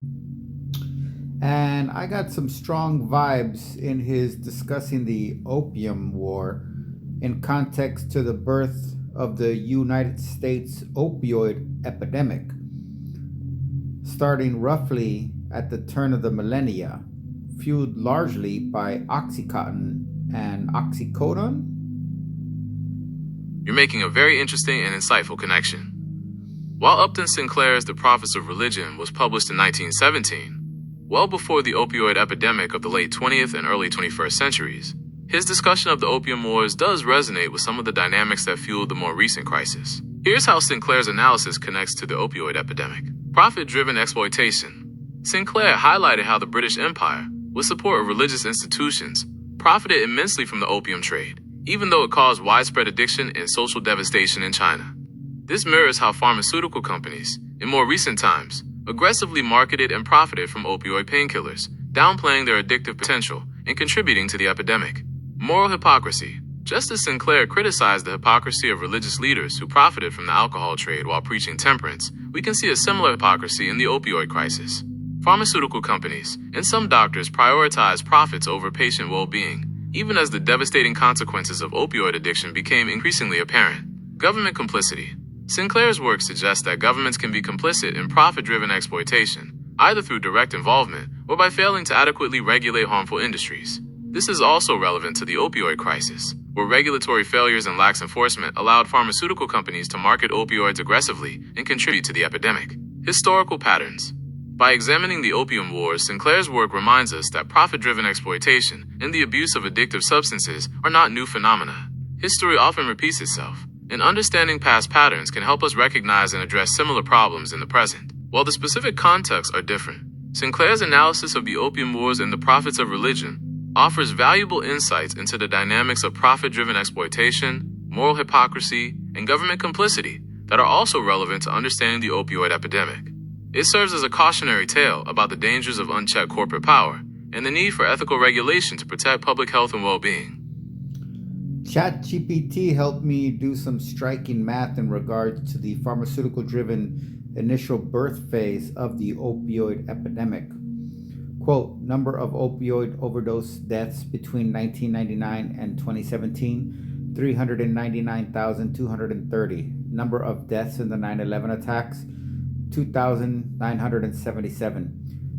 And I got some strong vibes in his discussing the Opium War in context to the birth of the United States opioid epidemic, starting roughly at the turn of the millennia, fueled largely by OxyContin and OxyCodone. You're making a very interesting and insightful connection. While Upton Sinclair's The Prophets of Religion was published in 1917, well before the opioid epidemic of the late 20th and early 21st centuries, his discussion of the opium wars does resonate with some of the dynamics that fueled the more recent crisis. Here's how Sinclair's analysis connects to the opioid epidemic. Profit-driven exploitation. Sinclair highlighted how the British Empire, with support of religious institutions, profited immensely from the opium trade, even though it caused widespread addiction and social devastation in China. This mirrors how pharmaceutical companies, in more recent times, aggressively marketed and profited from opioid painkillers, downplaying their addictive potential and contributing to the epidemic. Moral hypocrisy. Just as Sinclair criticized the hypocrisy of religious leaders who profited from the alcohol trade while preaching temperance, we can see a similar hypocrisy in the opioid crisis. Pharmaceutical companies and some doctors prioritize profits over patient well-being, even as the devastating consequences of opioid addiction became increasingly apparent. Government complicity. Sinclair's work suggests that governments can be complicit in profit-driven exploitation, either through direct involvement or by failing to adequately regulate harmful industries. This is also relevant to the opioid crisis, where regulatory failures and lax enforcement allowed pharmaceutical companies to market opioids aggressively and contribute to the epidemic. Historical patterns. By examining the opium wars, Sinclair's work reminds us that profit-driven exploitation and the abuse of addictive substances are not new phenomena. History often repeats itself, and understanding past patterns can help us recognize and address similar problems in the present. While the specific contexts are different, Sinclair's analysis of the opium wars and the profits of religion offers valuable insights into the dynamics of profit-driven exploitation, moral hypocrisy, and government complicity that are also relevant to understanding the opioid epidemic. It serves as a cautionary tale about the dangers of unchecked corporate power and the need for ethical regulation to protect public health and well-being. ChatGPT helped me do some striking math in regards to the pharmaceutical driven initial birth phase of the opioid epidemic. Quote, number of opioid overdose deaths between 1999 and 2017, 399,230. Number of deaths in the 9/11 attacks, 2,977.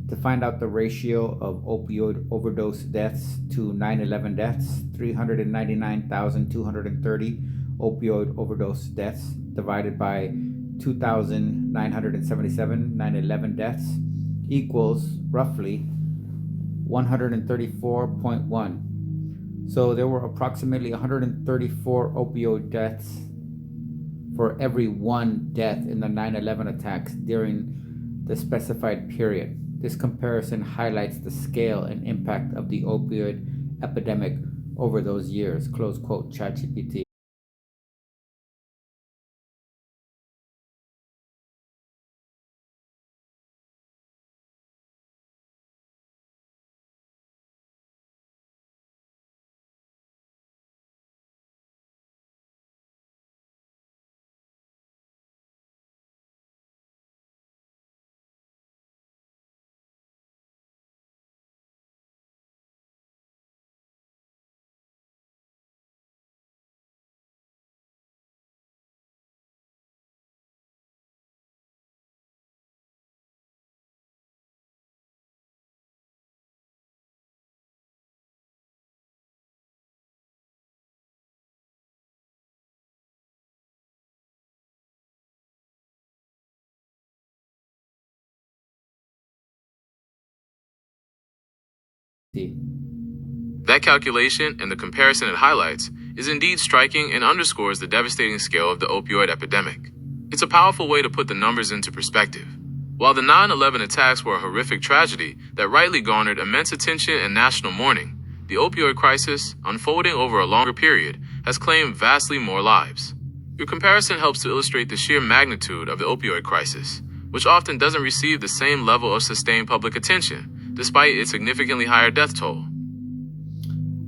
To find out the ratio of opioid overdose deaths to 9/11 deaths, 399,230 opioid overdose deaths divided by 2,977 9/11 deaths equals roughly 134.1. So there were approximately 134 opioid deaths for every one death in the 9/11 attacks during the specified period. This comparison highlights the scale and impact of the opioid epidemic over those years. Close quote, ChatGPT. That calculation and the comparison it highlights is indeed striking and underscores the devastating scale of the opioid epidemic. It's a powerful way to put the numbers into perspective. While the 9/11 attacks were a horrific tragedy that rightly garnered immense attention and national mourning, the opioid crisis, unfolding over a longer period, has claimed vastly more lives. Your comparison helps to illustrate the sheer magnitude of the opioid crisis, which often doesn't receive the same level of sustained public attention, despite its significantly higher death toll.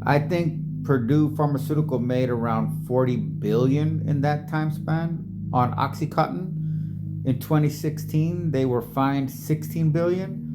I think Purdue Pharmaceutical made around 40 billion in that time span on OxyContin. In 2016, they were fined 16 billion,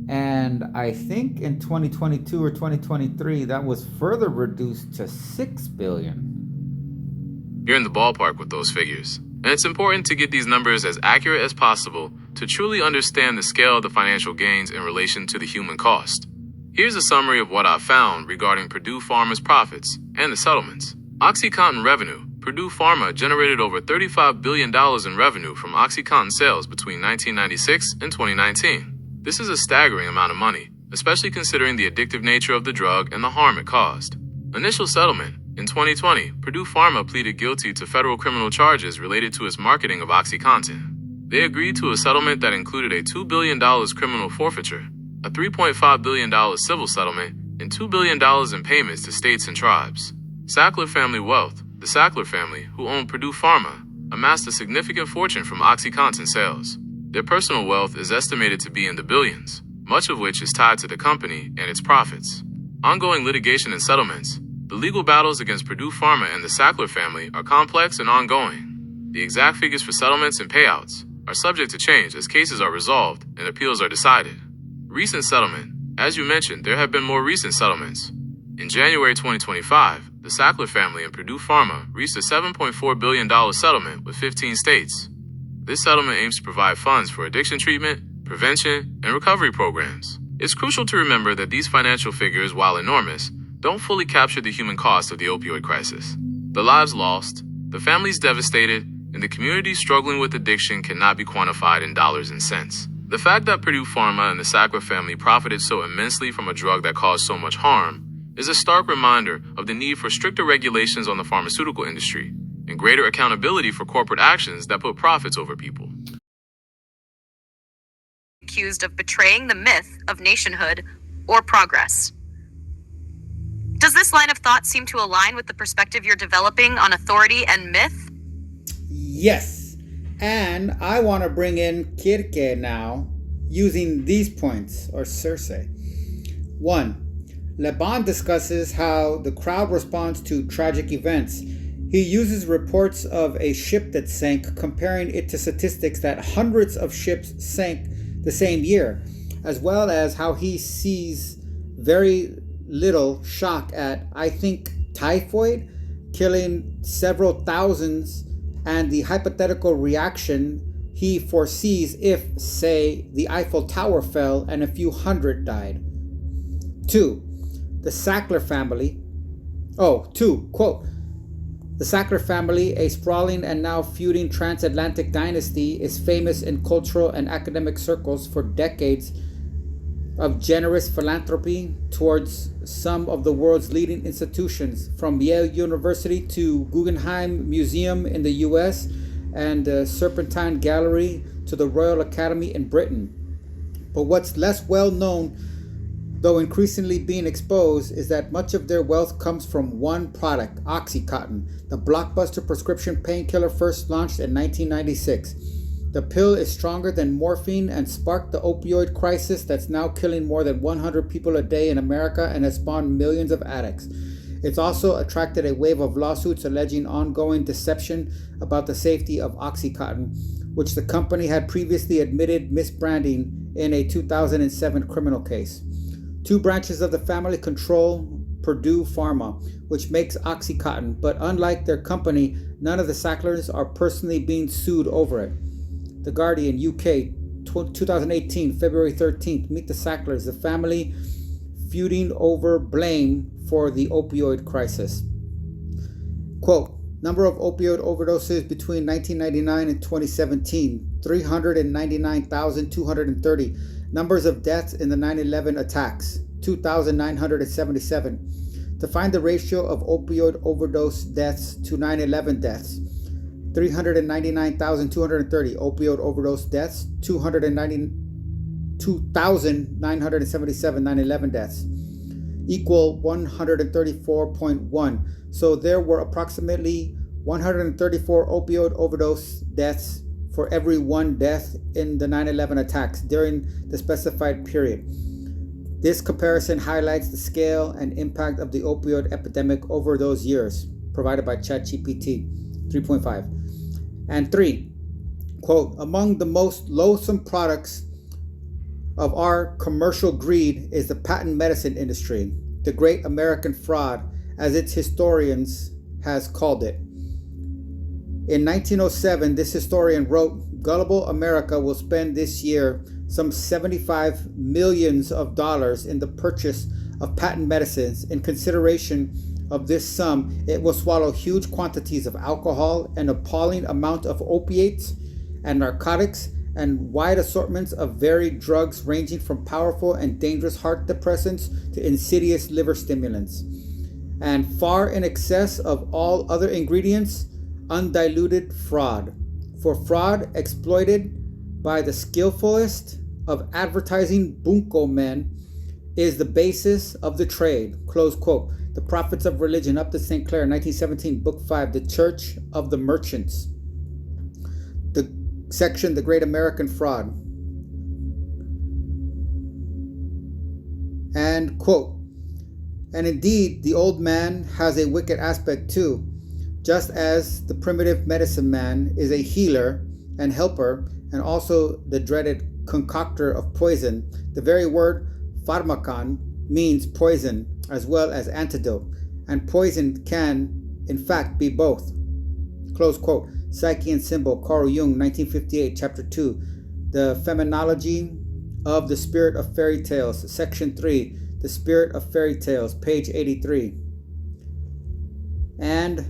And I think in 2022 or 2023, that was further reduced to 6 billion. You're in the ballpark with those figures. And it's important to get these numbers as accurate as possible to truly understand the scale of the financial gains in relation to the human cost. Here's a summary of what I've found regarding Purdue Pharma's profits and the settlements. OxyContin Revenue. Purdue Pharma generated over $35 billion in revenue from OxyContin sales between 1996 and 2019. This is a staggering amount of money, especially considering the addictive nature of the drug and the harm it caused. Initial settlement. In 2020, Purdue Pharma pleaded guilty to federal criminal charges related to its marketing of OxyContin. They agreed to a settlement that included a $2 billion criminal forfeiture, a $3.5 billion civil settlement, and $2 billion in payments to states and tribes. Sackler family wealth. The Sackler family, who owned Purdue Pharma, amassed a significant fortune from OxyContin sales. Their personal wealth is estimated to be in the billions, much of which is tied to the company and its profits. Ongoing litigation and settlements. The legal battles against Purdue Pharma and the Sackler family are complex and ongoing. The exact figures for settlements and payouts are subject to change as cases are resolved and appeals are decided. Recent settlement. As you mentioned, there have been more recent settlements. In January 2025, the Sackler family and Purdue Pharma reached a $7.4 billion settlement with 15 states. This settlement aims to provide funds for addiction treatment, prevention, and recovery programs. It's crucial to remember that these financial figures, while enormous, don't fully capture the human cost of the opioid crisis. The lives lost, the families devastated, and the communities struggling with addiction cannot be quantified in dollars and cents. The fact that Purdue Pharma and the Sackler family profited so immensely from a drug that caused so much harm is a stark reminder of the need for stricter regulations on the pharmaceutical industry and greater accountability for corporate actions that put profits over people. Accused of betraying the myth of nationhood or progress. Does this line of thought seem to align with the perspective you're developing on authority and myth? Yes. And I want to bring in Kirke now using these points, or Circe. 1. Leban discusses how the crowd responds to tragic events. He uses reports of a ship that sank, comparing it to statistics that hundreds of ships sank the same year, as well as how he sees very little shock at, I think, typhoid killing several thousands, and the hypothetical reaction he foresees if, say, the Eiffel Tower fell and a few hundred died. 2. The Sackler family. Quote, the Sackler family, a sprawling and now feuding transatlantic dynasty, is famous in cultural and academic circles for decades of generous philanthropy towards some of the world's leading institutions, from Yale University to Guggenheim Museum in the US and the Serpentine Gallery to the Royal Academy in Britain. But what's less well known, though increasingly being exposed, is that much of their wealth comes from one product, OxyContin, the blockbuster prescription painkiller first launched in 1996. The pill is stronger than morphine and sparked the opioid crisis that's now killing more than 100 people a day in America and has spawned millions of addicts. It's also attracted a wave of lawsuits alleging ongoing deception about the safety of OxyContin, which the company had previously admitted misbranding in a 2007 criminal case. 2 branches of the family control Purdue Pharma, which makes OxyContin, but unlike their company, none of the Sacklers are personally being sued over it. The Guardian, UK, 2018, February 13th, meet the Sacklers, the family feuding over blame for the opioid crisis. Quote, number of opioid overdoses between 1999 and 2017, 399,230. Numbers of deaths in the 9/11 attacks, 2,977. To find the ratio of opioid overdose deaths to 9/11 deaths, 399,230. Opioid overdose deaths, 292,977 9/11 deaths, equal 134.1. So there were approximately 134 opioid overdose deaths for every 1 death in the 9/11 attacks during the specified period. This comparison highlights the scale and impact of the opioid epidemic over those years, provided by ChatGPT 3.5. And 3, quote, among the most loathsome products of our commercial greed is the patent medicine industry, the great American fraud, as its historians has called it. In 1907, this historian wrote, "Gullible America will spend this year some $75 million in the purchase of patent medicines. In consideration of this sum, it will swallow huge quantities of alcohol, an appalling amount of opiates and narcotics, and wide assortments of varied drugs ranging from powerful and dangerous heart depressants to insidious liver stimulants, and far in excess of all other ingredients, undiluted fraud. For fraud exploited by the skillfulest of advertising bunco men is the basis of the trade." Close quote. The Prophets of Religion, Upton Sinclair, 1917, Book 5, The Church of the Merchants. The section, The Great American Fraud. And quote, "And indeed, the old man has a wicked aspect too, just as the primitive medicine man is a healer and helper, and also the dreaded concoctor of poison. The very word pharmakon means poison as well as antidote, and poison can, in fact, be both." Close quote. Psyche and Symbol, Carl Jung, 1958, Chapter 2, The Phenomenology of the Spirit of Fairy Tales, Section 3, The Spirit of Fairy Tales, page 83. And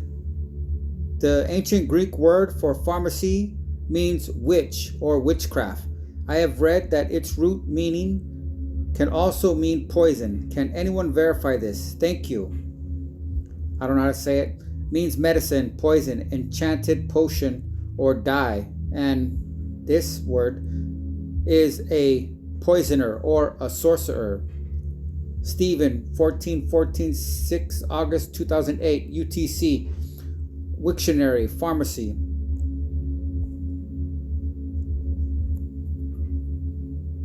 the ancient Greek word for pharmacy means witch or witchcraft. I have read that its root meaning can also mean poison. Can anyone verify this? Thank you. I don't know how to say it. Means medicine, poison, enchanted potion, or dye. And this word is a poisoner or a sorcerer. Stephen, 6 August 2008, UTC, Wiktionary, Pharmacy.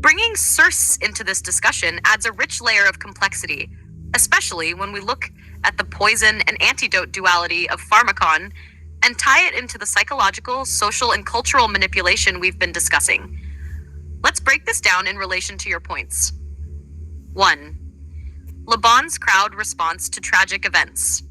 Bringing Circe into this discussion adds a rich layer of complexity, especially when we look at the poison and antidote duality of pharmakon and tie it into the psychological, social, and cultural manipulation we've been discussing. Let's break this down in relation to your points. 1. Le Bon's crowd response to tragic events.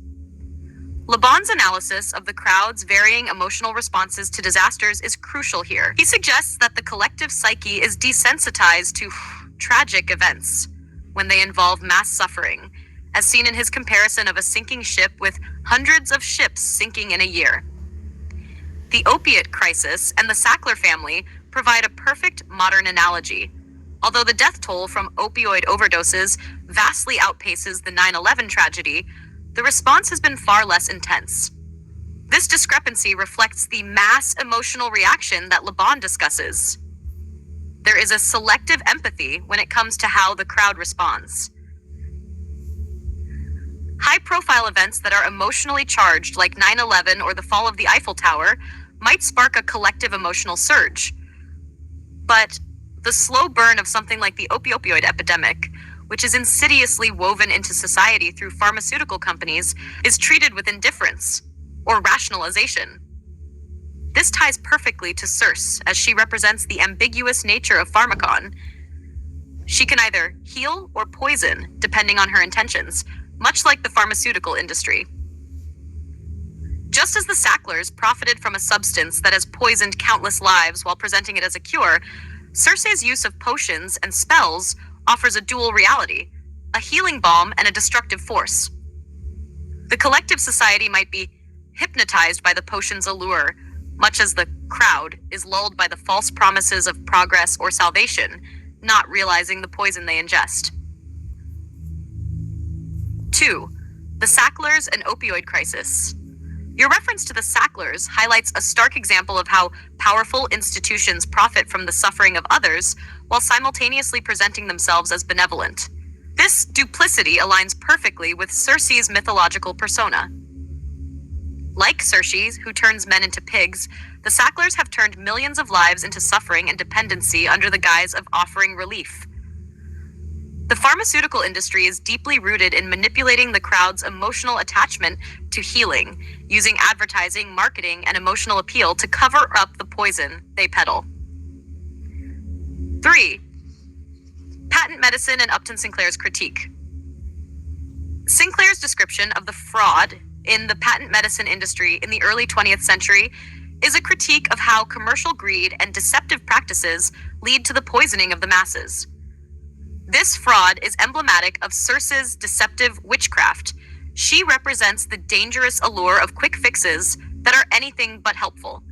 Le Bon's analysis of the crowd's varying emotional responses to disasters is crucial here. He suggests that the collective psyche is desensitized to tragic events when they involve mass suffering, as seen in his comparison of a sinking ship with hundreds of ships sinking in a year. The opiate crisis and the Sackler family provide a perfect modern analogy. Although the death toll from opioid overdoses vastly outpaces the 9/11 tragedy, the response has been far less intense. This discrepancy reflects the mass emotional reaction that Le Bon discusses. There is a selective empathy when it comes to how the crowd responds. High-profile events that are emotionally charged, like 9/11 or the fall of the Eiffel Tower, might spark a collective emotional surge. But the slow burn of something like the opioid epidemic, which is insidiously woven into society through pharmaceutical companies, is treated with indifference or rationalization. This ties perfectly to Circe, as she represents the ambiguous nature of pharmakon. She can either heal or poison, depending on her intentions, much like the pharmaceutical industry. Just as the Sacklers profited from a substance that has poisoned countless lives while presenting it as a cure, Circe's use of potions and spells offers a dual reality, a healing balm and a destructive force. The collective society might be hypnotized by the potion's allure, much as the crowd is lulled by the false promises of progress or salvation, not realizing the poison they ingest. 2. The Sacklers and opioid crisis. Your reference to the Sacklers highlights a stark example of how powerful institutions profit from the suffering of others while simultaneously presenting themselves as benevolent. This duplicity aligns perfectly with Circe's mythological persona. Like Circe, who turns men into pigs, the Sacklers have turned millions of lives into suffering and dependency under the guise of offering relief. The pharmaceutical industry is deeply rooted in manipulating the crowd's emotional attachment to healing, using advertising, marketing, and emotional appeal to cover up the poison they peddle. 3. Patent Medicine and Upton Sinclair's critique. Sinclair's description of the fraud in the patent medicine industry in the early 20th century is a critique of how commercial greed and deceptive practices lead to the poisoning of the masses. This fraud is emblematic of Circe's deceptive witchcraft. She represents the dangerous allure of quick fixes that are anything but helpful.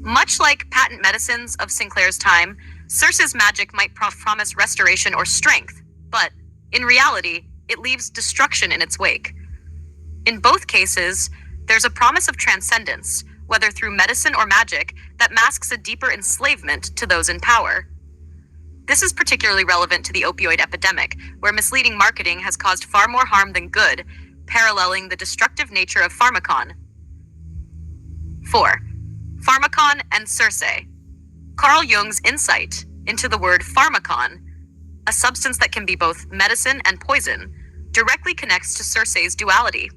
Much like patent medicines of Sinclair's time, Circe's magic might promise restoration or strength, but in reality, it leaves destruction in its wake. In both cases, there's a promise of transcendence, whether through medicine or magic, that masks a deeper enslavement to those in power. This is particularly relevant to the opioid epidemic, where misleading marketing has caused far more harm than good, paralleling the destructive nature of pharmacon. 4. Pharmacon and Circe. Carl Jung's insight into the word pharmacon, a substance that can be both medicine and poison, directly connects to Circe's duality.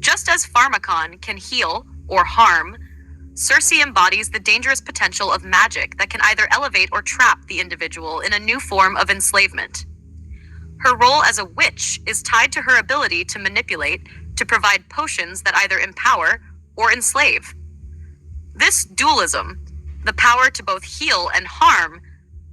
Just as pharmacon can heal or harm, Circe embodies the dangerous potential of magic that can either elevate or trap the individual in a new form of enslavement. Her role as a witch is tied to her ability to manipulate, to provide potions that either empower or enslave. This dualism, the power to both heal and harm,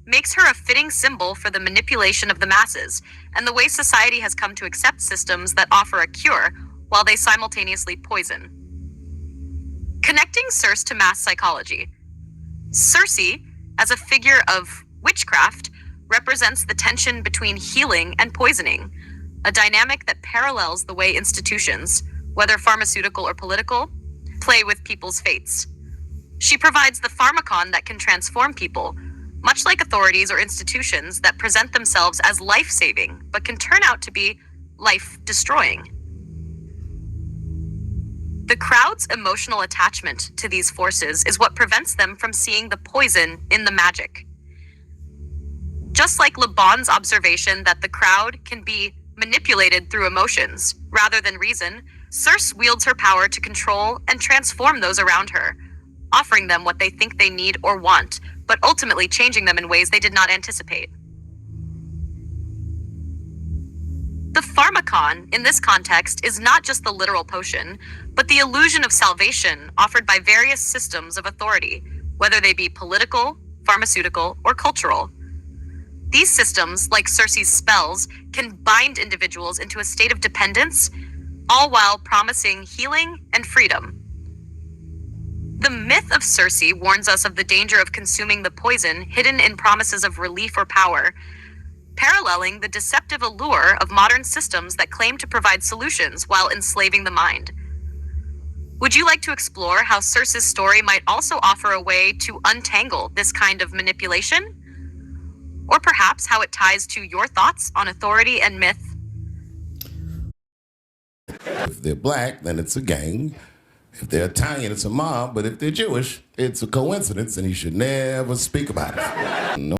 makes her a fitting symbol for the manipulation of the masses and the way society has come to accept systems that offer a cure while they simultaneously poison. Connecting Circe to mass psychology. Circe, as a figure of witchcraft, represents the tension between healing and poisoning, a dynamic that parallels the way institutions, whether pharmaceutical or political, play with people's fates. She provides the pharmacon that can transform people, much like authorities or institutions that present themselves as life-saving, but can turn out to be life-destroying. The crowd's emotional attachment to these forces is what prevents them from seeing the poison in the magic. Just like Le Bon's observation that the crowd can be manipulated through emotions rather than reason, Circe wields her power to control and transform those around her, offering them what they think they need or want, but ultimately changing them in ways they did not anticipate. The pharmacon, in this context, is not just the literal potion, but the illusion of salvation offered by various systems of authority, whether they be political, pharmaceutical, or cultural. These systems, like Circe's spells, can bind individuals into a state of dependence, all while promising healing and freedom. The myth of Circe warns us of the danger of consuming the poison hidden in promises of relief or power, paralleling the deceptive allure of modern systems that claim to provide solutions while enslaving the mind. Would you like to explore how Circe's story might also offer a way to untangle this kind of manipulation? Or perhaps how it ties to your thoughts on authority and myth? If they're black, then it's a gang. If they're Italian, it's a mob. But if they're Jewish, it's a coincidence, and you should never speak about it. No.